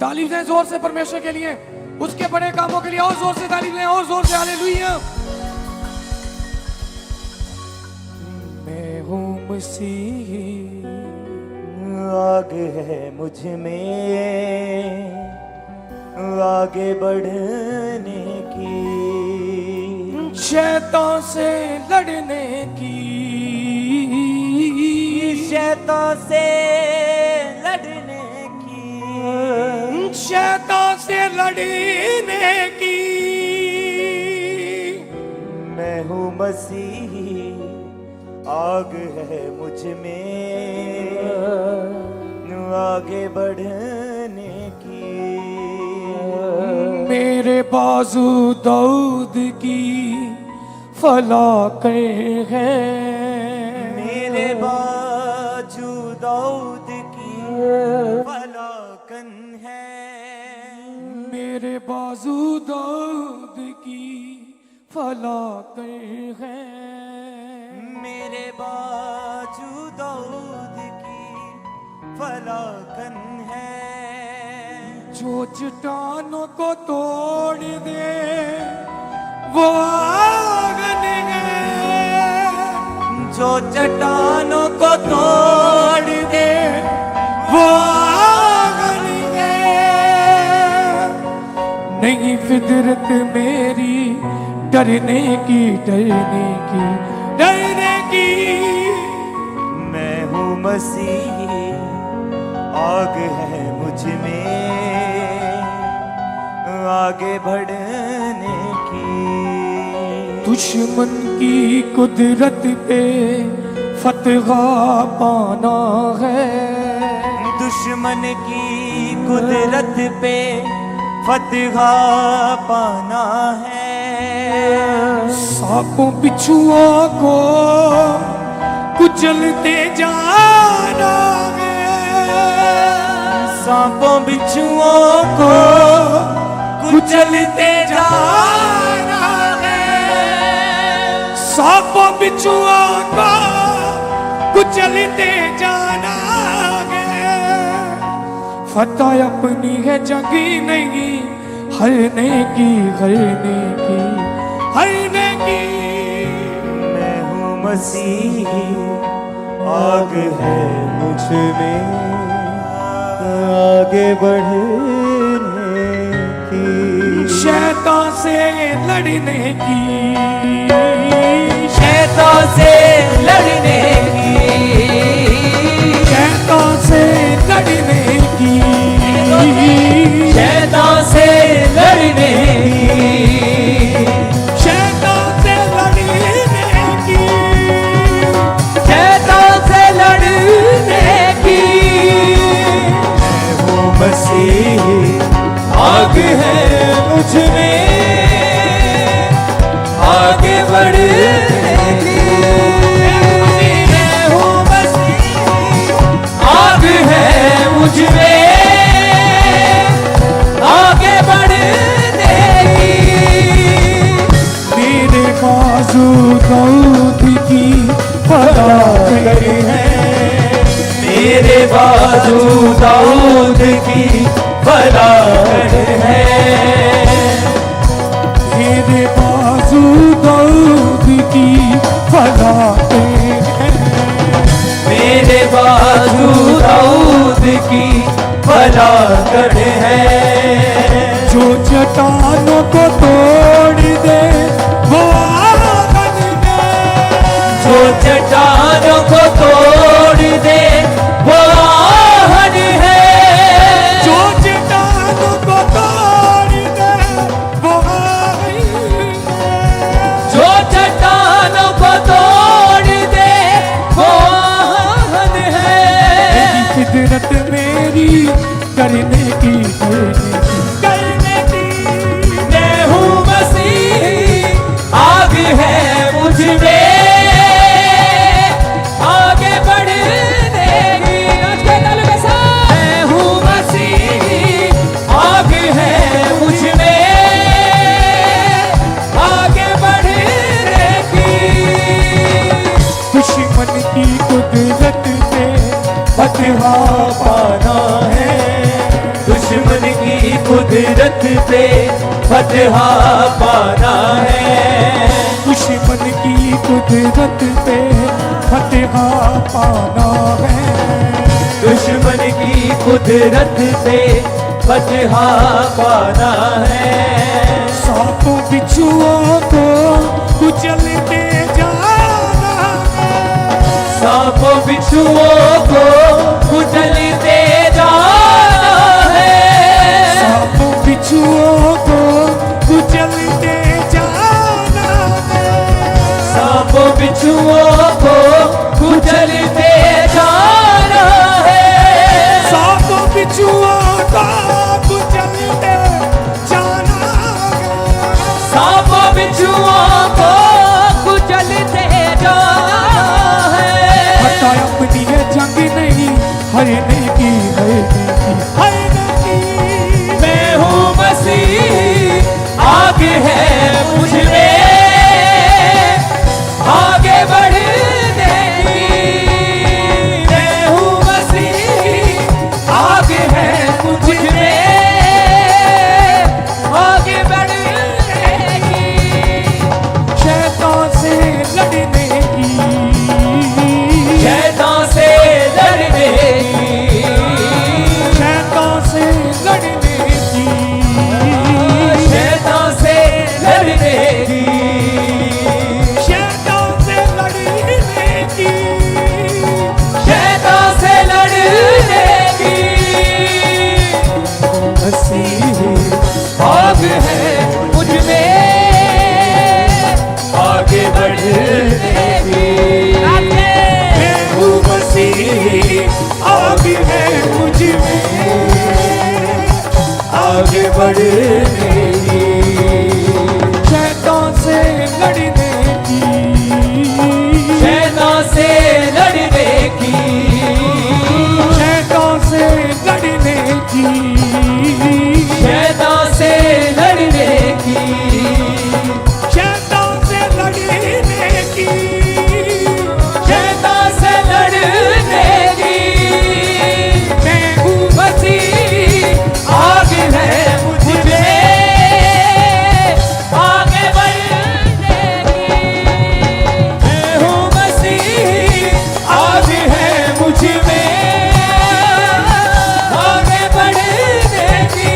तालीम दें जोर से परमेश्वर के लिए, उसके बड़े कामों के लिए और जोर से तालीम दें, और जोर से हालेलुया। मैं हूँ मसीह, आगे है मुझ में आगे बढ़ने की, शैतान से लड़ने की, शैतान से लड़ने की, शैतान से लड़ने की। मैं हूँ मसीही, आग है मुझ में आगे बढ़ने की, मेरे बाजू दाऊद की फलाकें हैं, मेरे बाजू दाऊद की फलाकन है, मेरे बाजू दाऊद की फलाकें हैं, मेरे बाजू दाऊद की फलाकन है। जो चट्टानों को तोड़ दे वो आंगन है, जो चट्टानों को तोड़ दे वो आंगन है। नहीं फितरत मेरी डरने की, डरने की, डरने की। मैं हूँ मसीही, आग है मुझ में आगे बढ़ने की, दुश्मन की कुदरत पे फतह पाना है, दुश्मन की कुदरत पे फतह पाना है। सांपों बिच्छुओं को कुचलते जाना है, सांपों बिच्छुओं को कुचलते जाना है, सांपों बिच्छुओं को कुचलते जाना है। फतह अपनी है, जंगी नहीं हरने की, हरने की, हरने की। मैं हूँ मसीही, आग है मुझ में आगे बढ़ने की, शैतान से लड़ने की, शैतान से लड़ने की, शैतान से लड़ने की, शैतान से लड़ने की, शैतान से लड़ने की, शैतान से लड़ने की। मैं हूँ मसीही, आग है मुझ में आगे बढ़ने की, मैं हूँ मसीही, आग है मुझ में आगे बढ़ने की। मेरे बाजू दाऊद की फलाकें हैं, मेरे बाजू दाऊद की फलाकन है, मेरे बाजू दाऊद की फलाकें हैं, मेरे बाजू दाऊद की फलाकन है। जो चट्टानों को तोड़ दे वो आंगन है, जो चट्टानों को तोड़ दे वो आहन है, जो चट्टानों को तोड़ दे वो आंगन है, जो चट्टानों को तोड़ दे वो आहन है। फितरत मेरी करने की, करने की, मैं हूँ मसीही, आग है मुझ में आगे बढ़ने की। आज के दल के साथ मैं हूँ मसीही, आग है मुझ में आगे बढ़ने की, दुश्मन की कुदरत पे फतह पाना है, कुदरत पे फतह पाना है। दुश्मन की कुदरत पे फतह पाना है। दुश्मन की कुदरत पे फतह पाना है। सांपों बिच्छुओं को कुचलते जाना है। सांपों बिच्छुओं को कुचलते जाना है। सांपों बिच्छुओं को कुचलते जाना है। सांपों बिच्छुओं को कुचलते जाना है। सांपों बिच्छुओं को कुचलते जाना है। सांपों बिच्छुओं को कुचलते जाना है। पता अपनी है जंग नहीं हरने की, हरने की। मैं हूँ मसीह आगे है मुझ में आगे बढ़ने की। मैं हूँ मसीह आगे है मुझ में आगे बढ़ने की। शैतान से लड़ने की, शैतान से लड़ने की। शैतान से लड़ने की, शैतान से लड़ने की। शैतान से लड़ने की। शैतान से लड़ने की। मसीह आग है मुझ में आगे बढ़ने की। मैं हूँ मसीह आग है मुझ में आगे बढ़ने की। शैतान से लड़ने की, शैतान से लड़ने की। शैतान से लड़ने की। शैतान से लड़ने की। शैतान से लड़ने की। शैतान से लड़ने की। मैं हूँ मसीह आगे है मुझ में आगे बढ़ने की। मैं हूँ मसीह आगे है मुझ में आगे बढ़ने की।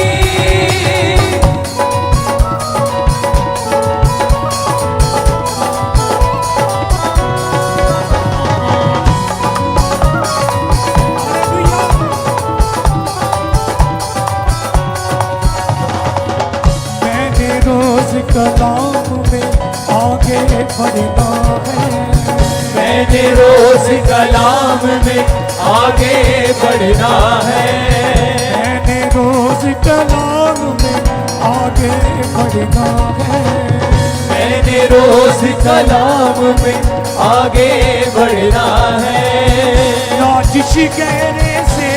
मैंने रोज कलाम में आगे बढ़ना है। मैंने रोज कलाम में आगे बढ़ना है। मैंने रोज कलाम में आगे बढ़ना है। मैंने रोज कलाम में आगे बढ़ना है। नाजिश गहरे से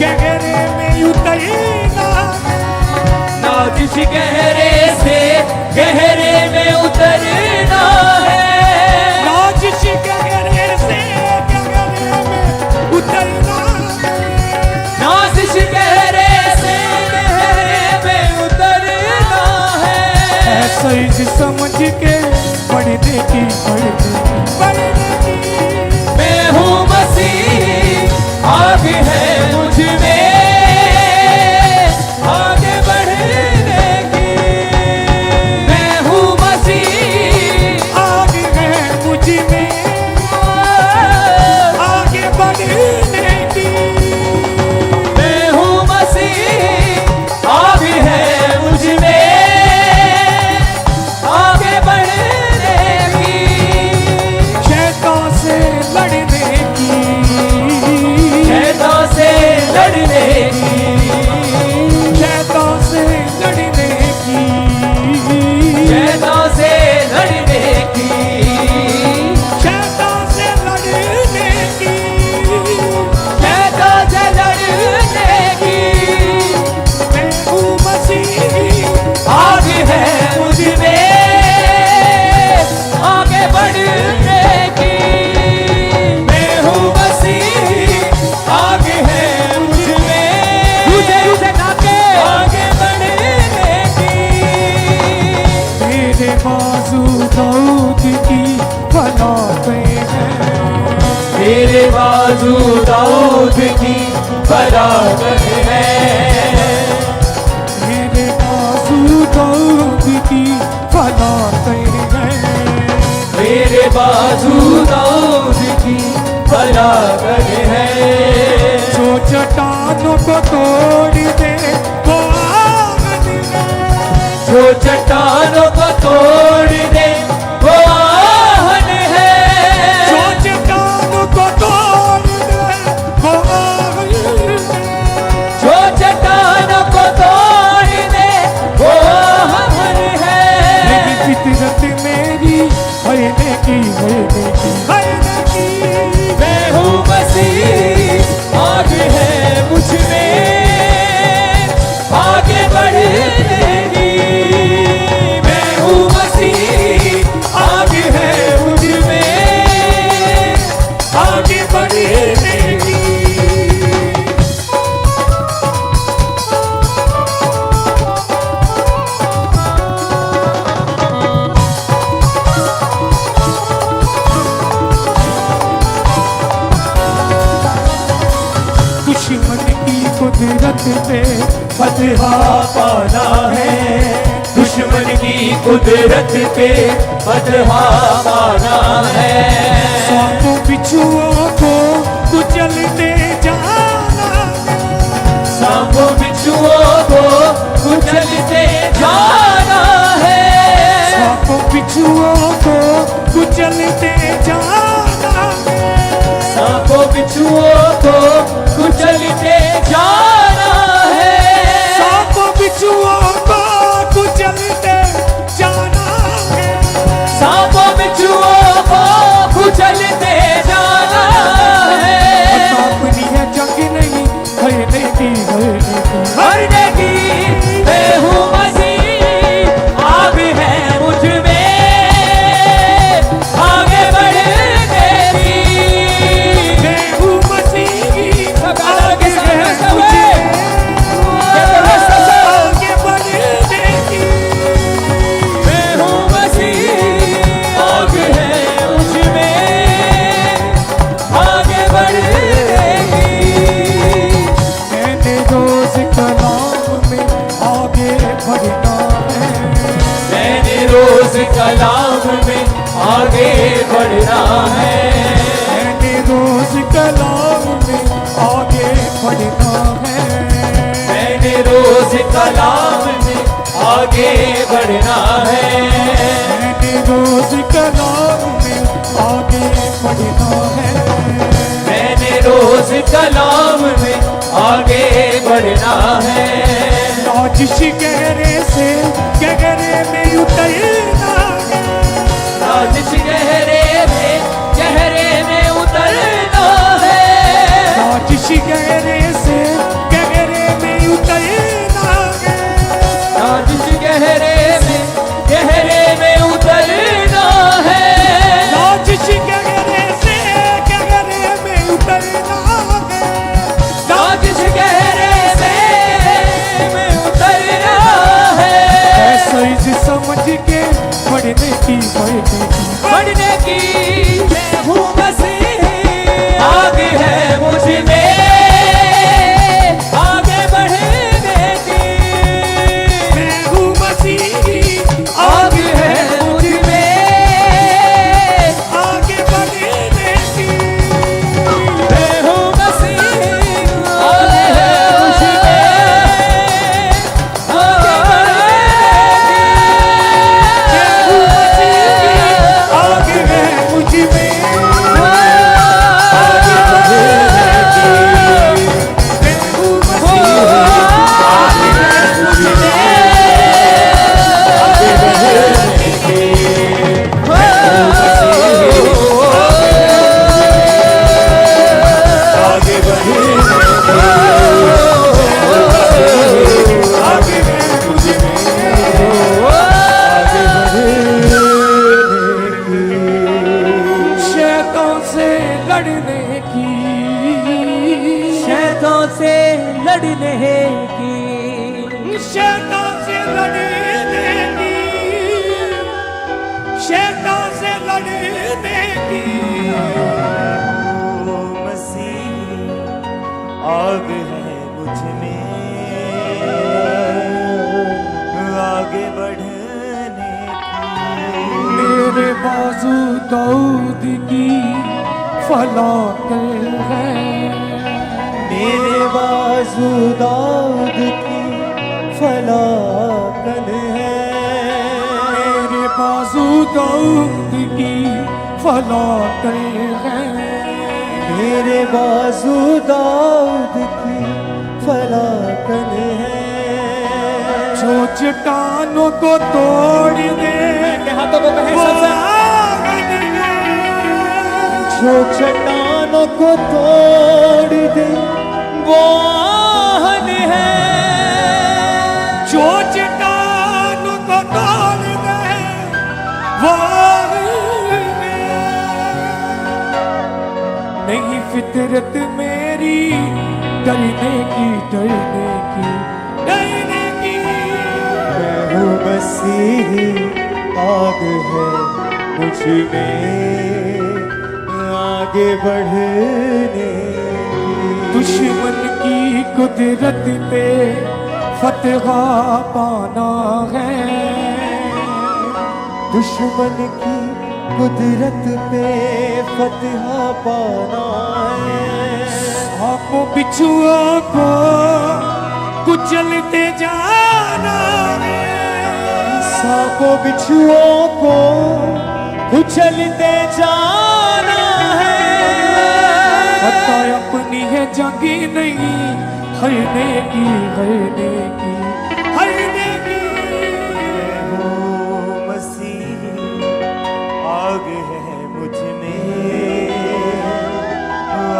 गहरे में उतरना है। नाजिश गहरे से गहरे में उतरना है। नाजिश गहरे से गहरे में उतरना है। नाजिश गहरे से गहरे में उतरना है। ऐसा ही समझ के बढ़ने की, बढ़ने की। मैं हूँ मसीह आगे है मुझ में आगे बढ़ने की। मैं हूँ की बराबर है। मेरे बाजू दाऊद की फलात है, मेरे बाजू दाऊद की बराबर है। जो चट्टानों को तोड़ दे वो आहन है, जो चट्टानों को तोड़ दे वो आहन है। जो चट्टानों को तोड़ दे वो आहन है, जो चट्टानों को तोड़ दे वो आहन है। मेरी फितरत मेरी हरने की हरने की हरने की। मैं हूँ मसीह, आग है मुझ में आगे बढ़ने की। मैं हूँ मसीह, आग है मुझ में आगे बढ़ने की। दुश्मन की कुदरत पे फतहा पाना है, दुश्मन की कुदरत पे फतहा पाना है। सांपों बिच्छुओं को कुचलते जाना, सांपों बिच्छुओं को कुचलते जाना है। सांपों बिच्छुओं को कुचलते जाना, सांपों बिच्छुओं को कुचलते जाना है। सांपों बिच्छुओं को कुचलते जाना है। सांपों बिच्छुओं को कुचलते जाना है। अपनी है जंग नहीं हरने की हरने की मरने की मैं हूँ मसीह, आग है मुझ में आगे बढ़ने की। मैं हूँ मसीह, आगे है मुझे आगे बढ़ने की। मैं हूँ मसीह, आग है मुझ में आगे बढ़ने की। मैंने रोज कलाम में आगे बढ़ना है, मैंने रोज कलाम में आगे बढ़ना है। मैंने रोज कलाम में आगे बढ़ना है। मैंने रोज कलाम में आगे बढ़ना है। मैंने रोज कलाम में आगे बढ़ना है। मैंने रोज कलाम में आगे बढ़ना है। लाजिश गहरे से गहरे में उतरना है, लाजिश गहरे में उतरना है। लाजिश गहरे से गहरे में उतरना है। लाजिश गहरे में उतरना है। लाजिश गहरे से गहरे में उतरना है। लाजिश गहरे में उतरना है। ऐसा समझ के आग है मुझ में आगे बढ़ने की। मेरे बाजू दाऊद की फलाकल है, मेरे बाजू दाऊद की फलाकन है। मेरे बाजू दाऊद की फलाकल है, मेरे बाजू दाऊद की फलाकन है। जो चट्टानों को तोड़ दे हाथों को कहें वो सबसे आग है। जो चट्टानों को तोड़ दे वो आहन है। जो चट्टानों को तोड़ दे वो आग है। नहीं फितरत मेरी डरने की डरने की डरने की। मैं हूँ मसीही आग है मुझ में आगे बढ़ने की। दुश्मन की कुदरत पे फतह पाना है, दुश्मन की कुदरत पे फतह पाना है। सांपों बिच्छुओं को कुचलते जाना है, सांपों बिच्छुओं को कुचलते जाना है। पता अपनी है जंगी नहीं हरने की हरने की हरने की। मैं हूँ मसीह आग है मुझ में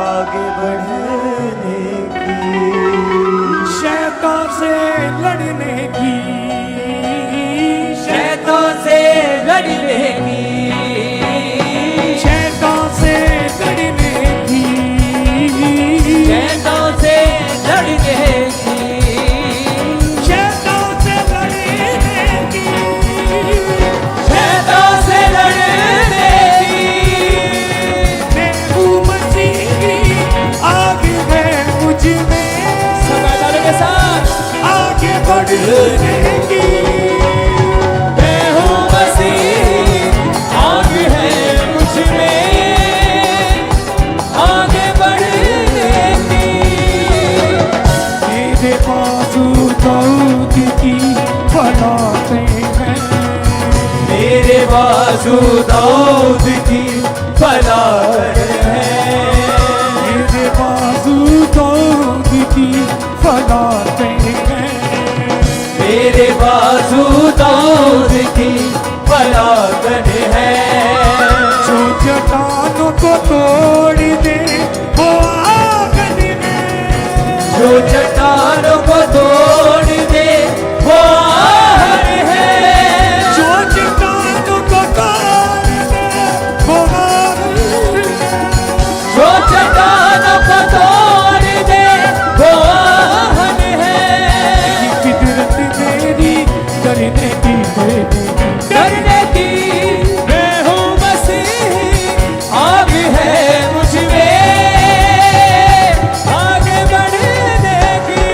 आगे बढ़ने की। शैतान से लड़ने की, शैतान से लड़ने की, शैतान से लड़ने की, शैतान से लड़ने की, शैतान से लड़ने की, शैतान से लड़ने की। मैं हूँ मसीह आग है मुझ में सब तालियों के साथ आगे बढ़ने की। मैं हूँ मसीह आग है मुझ में आगे बढ़ने की। मेरे बाजू दाऊद की फलाते हैं, मेरे बाजू दाऊद की फलाकन है। मेरे बाजू दाऊद की फलाते हैं। मेरे बाजू दाऊद की फलाकन है। जो चट्टानों को तोड़ दे वो आगन है, जो चट्टानों को तोड़ दे वो आहन है। जो चट्टानों को तोड़ दे वो आगन है। जो चट्टानों को तोड़ दे वो आहन है। फितरत मेरी डरने की डरने की। मैं हूँ मसीह आग है मुझ में आगे बढ़ने की।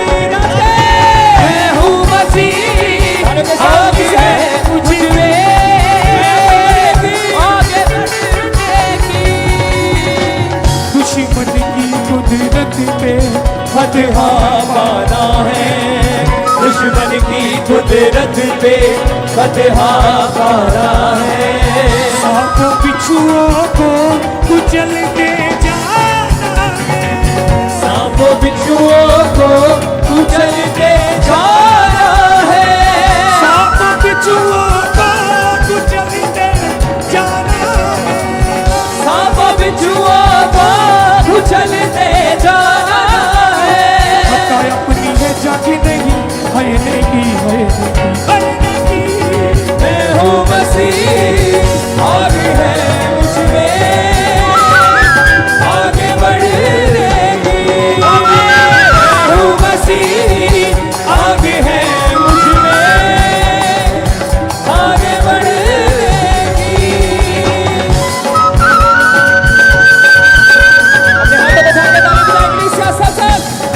मैं हूँ मसीह आग है मुझ में आगे बढ़ने की। दुश्मन की कुदरत पे फतह पाना है। दुश्मन की कुदरत पे फतह पाना है। सांपों बिच्छुओं को कुचलते जाना है, सांपों बिच्छुओं को कुचलते जाना है। सांपों बिच्छुओं को कुचलते जाना है। सांपों बिच्छुओं को कुचलते जाना है। पता अपनी है जाके नहीं हरने की हरने की। मैं हूँ मसीह आग है मुझ में आगे बढ़ने की। मैं हूँ मसीह आग है मुझ में आगे बढ़ने की। अपने हाथों को थामे ताली बजाएं, इग्लेसिया सब।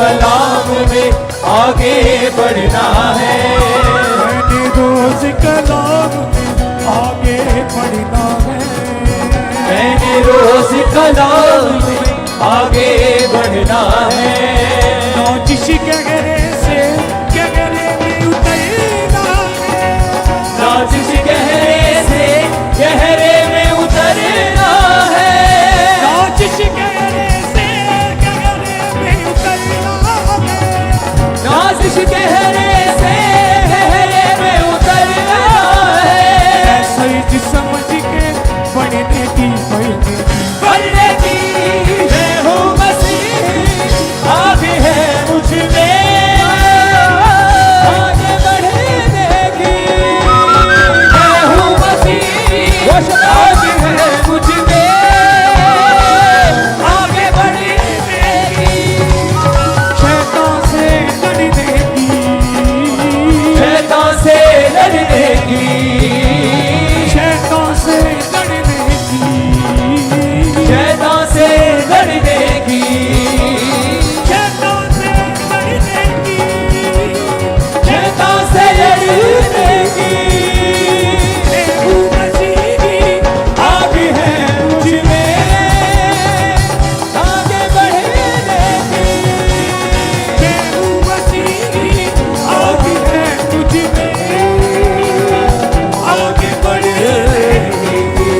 कलाम में आगे बढ़ना है। मैंने रोज कलाम में आगे बढ़ना है। मैंने रोज कलाम में आगे बढ़ना है। नाजिश गहरे से गहरे में उतरना है। नाजिश गहरे से गहरे में उतरना है। नाजिश गहरे से गहरे में उतरना है। नाजिश गहरे से गहरे में उतरना है। ऐसा ही समझ के बढ़ने की बढ़ने की मैं हूँ मसीह आगे है मुझ में आगे बढ़ने की मैं हूँ मसीह आगे है मुझ में आगे बढ़ने की शैतान से लड़ने की शैतान से लड़ने की शैतान से लड़ने की शैतान से लड़ने की शैतान से लड़ने की शैतान से लड़ने की मैं हूँ मसीह आगे है मुझ में आगे बढ़ने की मैं हूँ मसीह आगे है मुझ में आगे बढ़ने की।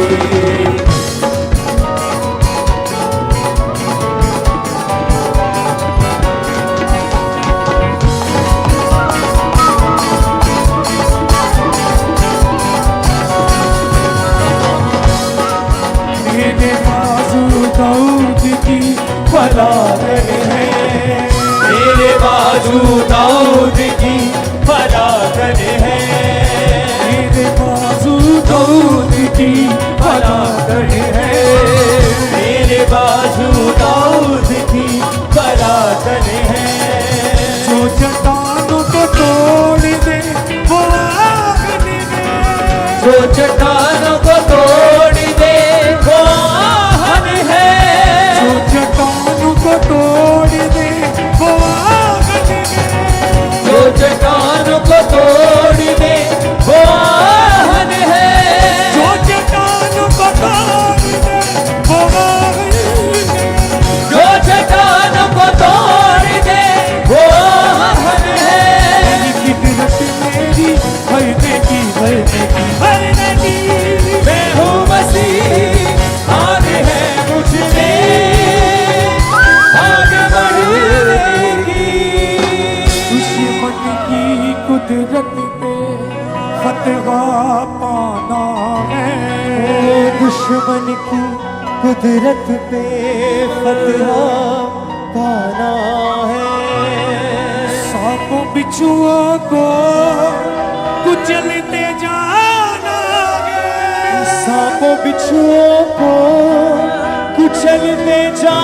मेरे बाजू दाऊद की फलादन है। मेरे बाजू दाऊद की फलादन है। मेरे बाजू दाऊद की फलादन है। मेरे बाजू दाऊद की फलादन है। जो चट्टानों को तोड़ दे वो आग निभे। जो चट्टानों को तोड़ दे वो आहन है। जो चट्टानों को तोड़ दे वो आग निभे। जो चट्टानों को तोड़ दे वो आहन है। जो चट्टानों को तोड़ दे वो आग निभे। जो चट्टानों को तोड़ दे वो आहन है। फितरत मेरी भरने की मैं हूँ मसीह आगे है मुझ में आगे बढ़ने की दुश्मन की कुदरत पे फतवा पाना है। दुश्मन की कुदरत पे फतवा पाना है। सांपों बिच्छुओं को कुचलते जाना है। सांपों बिच्छुओं को कुचलते जा